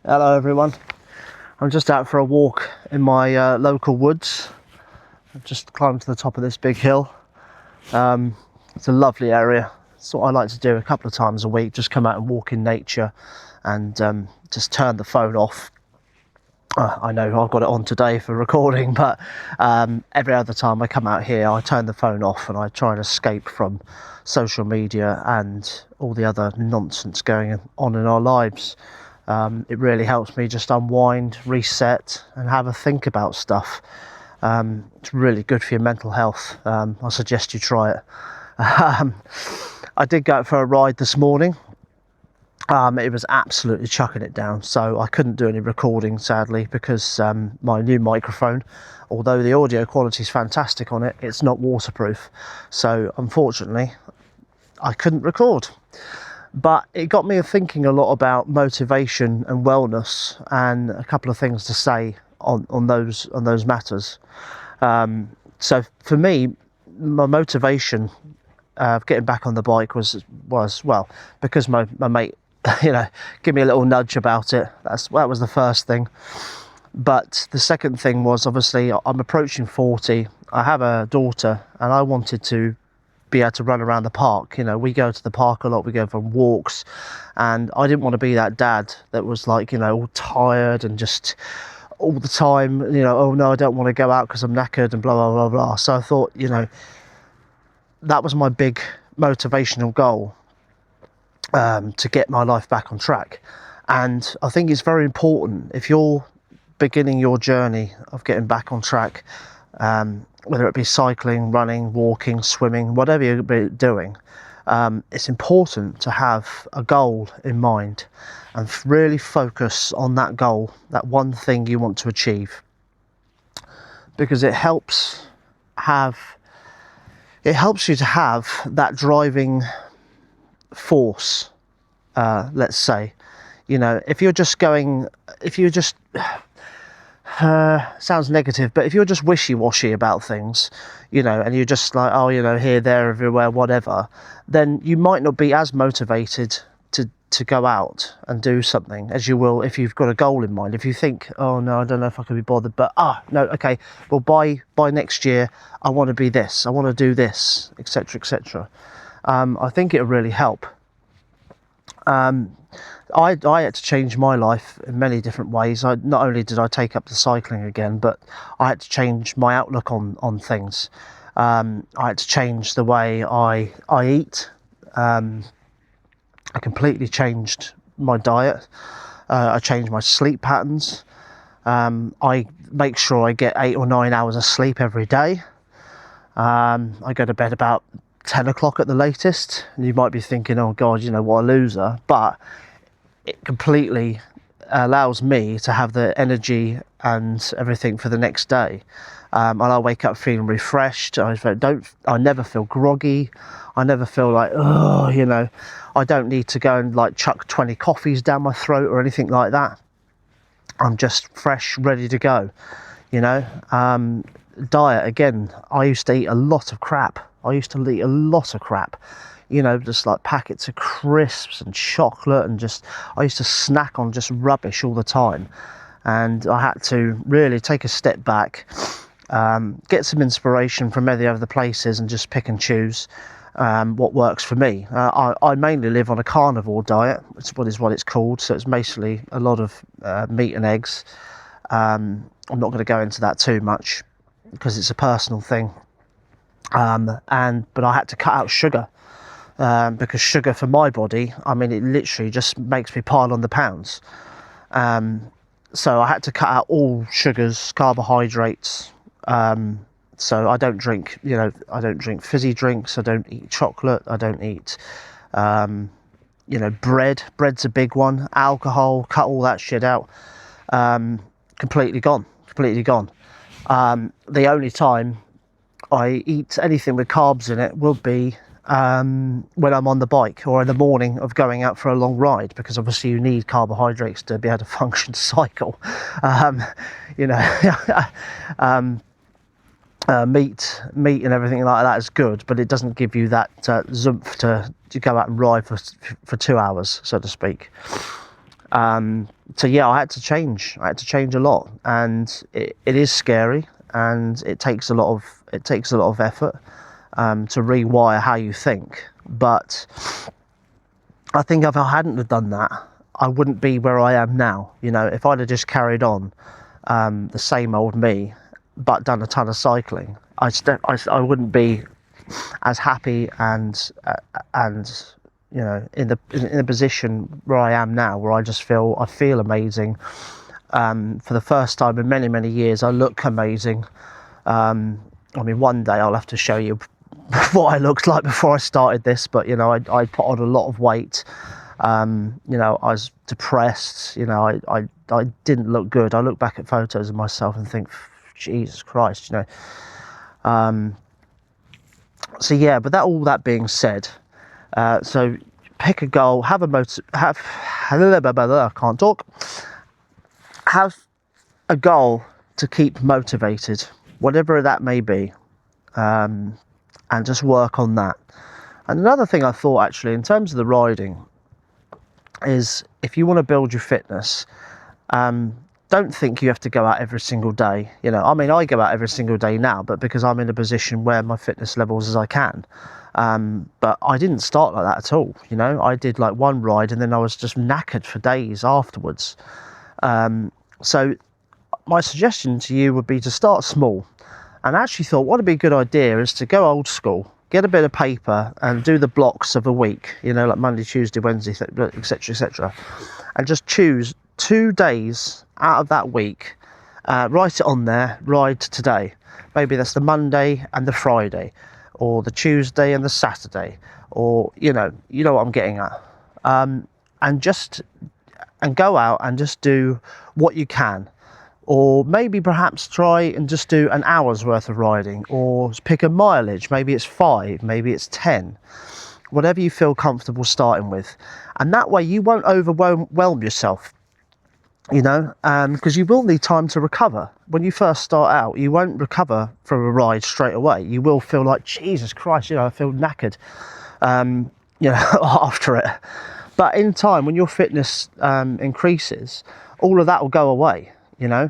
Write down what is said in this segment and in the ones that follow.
Hello everyone, I'm just out for a walk in my local woods. I've just climbed to the top of this big hill. It's a lovely area. It's what I like to do a couple of times a week, just come out and walk in nature and just turn the phone off. I know I've got it on today for recording, but every other time I come out here I turn the phone off and I try and escape from social media and all the other nonsense going on in our lives. It really helps me just unwind, reset and have a think about stuff. It's really good for your mental health. I suggest you try it. I did go out for a ride this morning. It was absolutely chucking it down, so I couldn't do any recording sadly because my new microphone, although the audio quality is fantastic on it, it's not waterproof, so unfortunately I couldn't record. But it got me thinking a lot about motivation and wellness, and a couple of things to say on those matters. So for me, my motivation of getting back on the bike was well because my mate give me a little nudge about it. That was the first thing. But the second thing was, obviously I'm approaching 40, I have a daughter and I wanted to be able to run around the park. We go to the park a lot, we go for walks, and I didn't want to be that dad that was like all tired and just all the time oh no, I don't want to go out because I'm knackered and blah blah blah blah. So I thought that was my big motivational goal, to get my life back on track. And I think it's very important, if you're beginning your journey of getting back on track, whether it be cycling, running, walking, swimming, whatever you're doing, it's important to have a goal in mind and really focus on that goal, that one thing you want to achieve, because it helps you to have that driving force. Let's say, if you're just sounds negative, but if you're just wishy-washy about things, and you're just like, oh, here, there, everywhere, whatever, then you might not be as motivated to go out and do something as you will if you've got a goal in mind. If you think, oh no, I don't know if I can be bothered, but no, okay, well by next year I want to be this, I want to do this, etc., etc. I think it'll really help. I had to change my life in many different ways. Not only did I take up the cycling again, but I had to change my outlook on things. I had to change the way I eat. I completely changed my diet. I changed my sleep patterns. I make sure I get 8 or 9 hours of sleep every day. I go to bed about 10 o'clock at the latest, and you might be thinking, oh god, what a loser, but it completely allows me to have the energy and everything for the next day. And I wake up feeling refreshed. I never feel groggy. I never feel like, I don't need to go and like chuck 20 coffees down my throat or anything like that. I'm just fresh, ready to go. Diet, again, I used to eat a lot of crap. Just like packets of crisps and chocolate, and I used to snack on just rubbish all the time. And I had to really take a step back, get some inspiration from many other places and just pick and choose what works for me. I mainly live on a carnivore diet, which is what it's called, so it's basically a lot of meat and eggs. I'm not going to go into that too much because it's a personal thing. But I had to cut out sugar, because sugar for my body, it literally just makes me pile on the pounds. So I had to cut out all sugars, carbohydrates. So I don't drink, I don't drink fizzy drinks. I don't eat chocolate. I don't eat, bread. Bread's a big one. Alcohol, cut all that shit out. Completely gone. The only time I eat anything with carbs in it will be when I'm on the bike or in the morning of going out for a long ride, because obviously you need carbohydrates to be able to function cycle. Meat and everything like that is good, but it doesn't give you that zumph to go out and ride for 2 hours, so to speak. So yeah, I had to change. I had to change a lot, and it is scary, and it takes a lot of effort to rewire how you think. But I think if I hadn't have done that, I wouldn't be where I am now. You know, if I'd have just carried on the same old me, but done a ton of cycling, I wouldn't be as happy and you know, in the position where I am now, where I feel amazing. For the first time in many years, I look amazing. I mean, one day I'll have to show you what I looked like before I started this, but you know, I put on a lot of weight. You know, I was depressed. You know, I didn't look good. I look back at photos of myself and think, Jesus Christ, you know. So yeah, but all that being said, so pick a goal, I can't talk. Have a goal to keep motivated, whatever that may be, and just work on that. And another thing I thought, actually, in terms of the riding, is if you want to build your fitness, don't think you have to go out every single day. You know, I mean, I go out every single day now, but because I'm in a position where my fitness levels as I can. But I didn't start like that at all. You know, I did like one ride and then I was just knackered for days afterwards. So my suggestion to you would be to start small. And I actually thought what would be a good idea is to go old school, get a bit of paper and do the blocks of a week, you know, like Monday, Tuesday, Wednesday, etc., and just choose 2 days out of that week, write it on there, ride today. Maybe that's the Monday and the Friday, or the Tuesday and the Saturday, or you know what I'm getting at. And go out and just do what you can. Or maybe perhaps try and just do an hour's worth of riding, or pick a mileage. Maybe it's 5, maybe it's 10, whatever you feel comfortable starting with. And that way you won't overwhelm yourself, you know, because you will need time to recover. When you first start out, you won't recover from a ride straight away. You will feel like, Jesus Christ, you know, I feel knackered, you know, after it. But in time, when your fitness increases, all of that will go away. You know,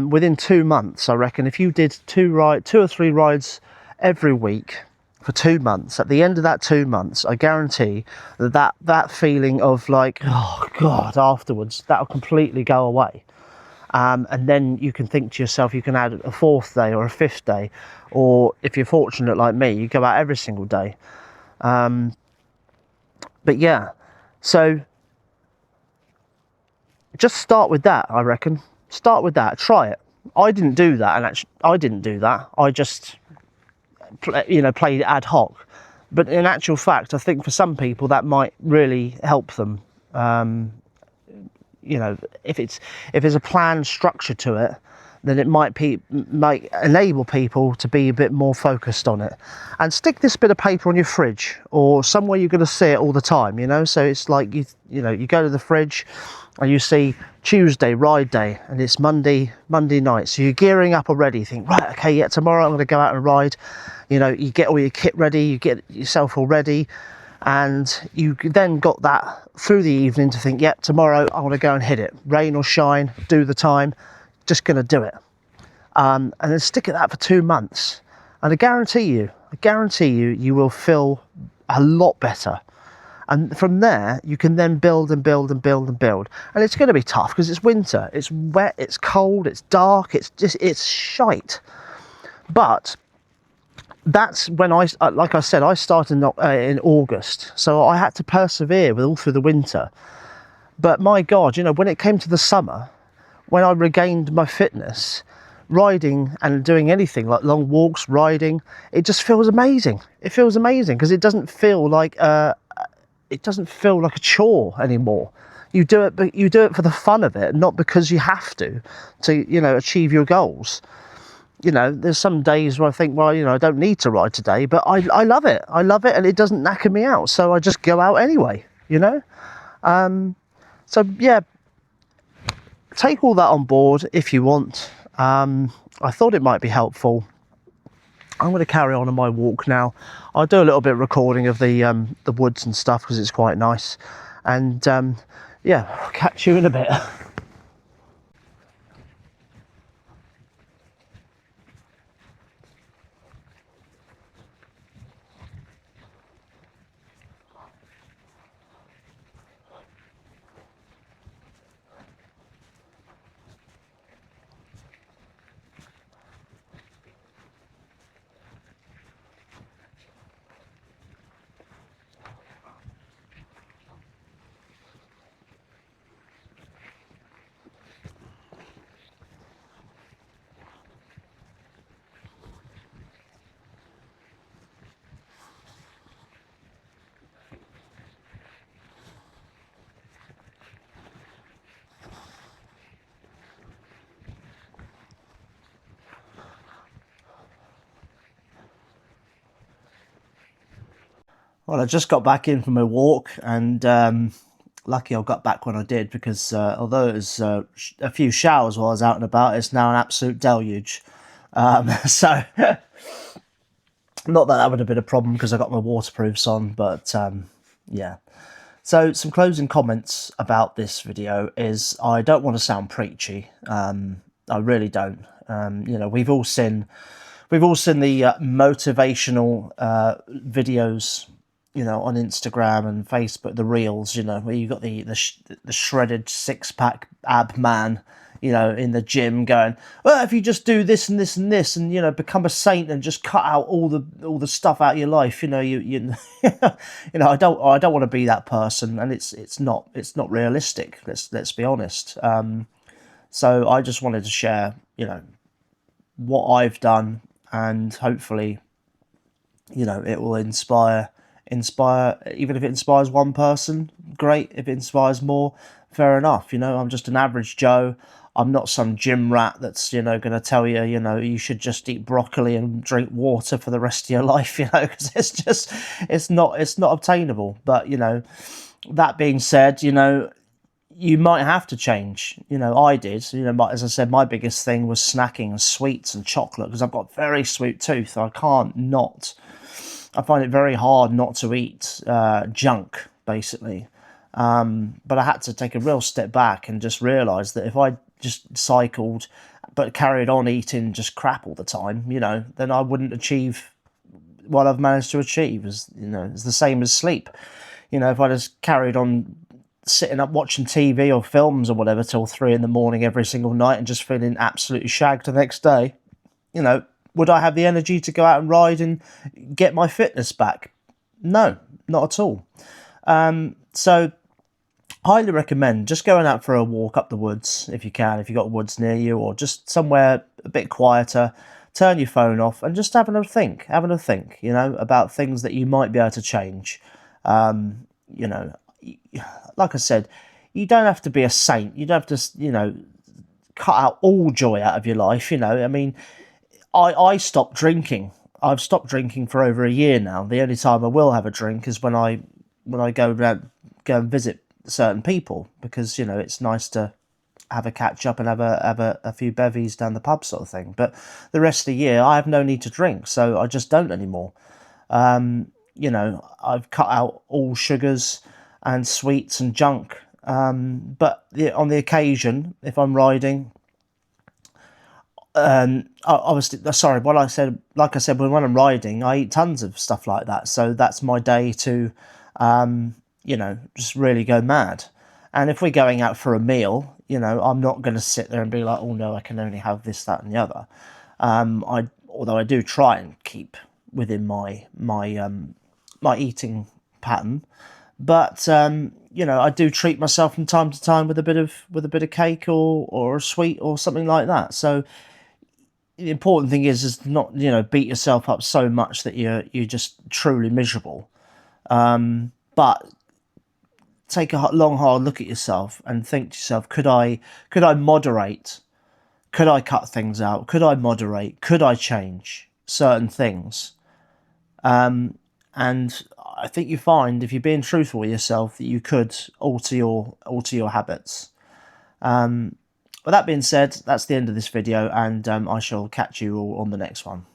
within 2 months, I reckon, if you did 2 or 3 rides every week for 2 months, at the end of that 2 months, I guarantee that feeling of like, oh God, afterwards, that'll completely go away. And then you can think to yourself, you can add a 4th day or a 5th day, or if you're fortunate like me, you go out every single day. But yeah, so just start with that, I reckon. Start with that, try it. I didn't do that, and actually, I didn't do that. I just, played ad hoc. But in actual fact, I think for some people that might really help them. You know, if there's a planned structure to it, then it might enable people to be a bit more focused on it. And stick this bit of paper on your fridge or somewhere you're going to see it all the time, you know. So it's like you go to the fridge and you see Tuesday ride day, and it's Monday night. So you're gearing up already. You think, right, okay, yeah, tomorrow I'm going to go out and ride. You know, you get all your kit ready, you get yourself all ready, and you then got that through the evening to think, yep, tomorrow I want to go and hit it. Rain or shine, do the time, just going to do it. And then stick at that for 2 months. And I guarantee you, you will feel a lot better. And from there, you can then build and build and build and build. And it's going to be tough because it's winter, it's wet, it's cold, it's dark, it's shite. But that's when like I said, I started in August. So I had to persevere all through the winter. But my God, you know, when it came to the summer, when I regained my fitness, riding and doing anything like long walks, riding, it just feels amazing. It feels amazing because it doesn't feel like a chore anymore. You do it, but you do it for the fun of it, not because you have to achieve your goals. You know, there's some days where I think, well, you know, I don't need to ride today, but I love it. I love it, and it doesn't knacker me out, so I just go out anyway. You know, so yeah, take all that on board if you want. I thought it might be helpful. I'm going to carry on my walk now. I'll do a little bit of recording of the woods and stuff because it's quite nice. And yeah, I'll catch you in a bit. Well, I just got back in from a walk, and lucky I got back when I did, because although it was a few showers while I was out and about, it's now an absolute deluge. So, not that that would have been a problem because I got my waterproofs on, but yeah. So, some closing comments about this video is I don't want to sound preachy. I really don't. You know, we've all seen the motivational videos, you know, on Instagram and Facebook, the reels, you know, where you got the shredded 6-pack ab man, you know, in the gym going, well, if you just do this and this and this, and you know, become a saint and just cut out all the stuff out of your life, you know, you you know, I don't want to be that person, and it's not realistic. Let's be honest. So I just wanted to share, you know, what I've done, and hopefully, you know, it will inspire. Even if it inspires one person, great. If it inspires more, fair enough. You know, I'm just an average Joe. I'm not some gym rat that's, you know, going to tell you, you know, you should just eat broccoli and drink water for the rest of your life, you know, because it's not obtainable. But, you know, that being said, you know, you might have to change. You know, I did. You know, as I said, my biggest thing was snacking and sweets and chocolate, because I've got very sweet tooth. I can't not. I find it very hard not to eat junk, basically. But I had to take a real step back and just realise that if I just cycled but carried on eating just crap all the time, you know, then I wouldn't achieve what I've managed to achieve. As you know, it's the same as sleep. You know, if I just carried on sitting up watching TV or films or whatever till 3 in the morning every single night and just feeling absolutely shagged the next day, you know, would I have the energy to go out and ride and get my fitness back? No, not at all. So highly recommend just going out for a walk up the woods if you can, if you've got woods near you, or just somewhere a bit quieter. Turn your phone off and just having a think, you know, about things that you might be able to change. You know, like I said, you don't have to be a saint. You don't have to, you know, cut out all joy out of your life. You know, I mean, I stopped drinking. I've stopped drinking for over a year now. The only time I will have a drink is when I go and visit certain people, because you know it's nice to have a catch up and have a few bevies down the pub sort of thing. But the rest of the year I have no need to drink, so I just don't anymore. You know, I've cut out all sugars and sweets and junk. But on the occasion, if I'm riding, obviously, sorry, what I said, like I said, when I'm riding, I eat tons of stuff like that. So that's my day to, you know, just really go mad. And if we're going out for a meal, you know, I'm not going to sit there and be like, oh no, I can only have this, that, and the other. Although I do try and keep within my eating pattern, but you know, I do treat myself from time to time with a bit of cake or a sweet or something like that. So the important thing is not, you know, beat yourself up so much that you're just truly miserable. But take a long hard look at yourself and think to yourself, could I moderate? Could I cut things out? Could I moderate? Could I change certain things? And I think you find, if you're being truthful with yourself, that you could alter your habits. With that being said, that's the end of this video, and I shall catch you all on the next one.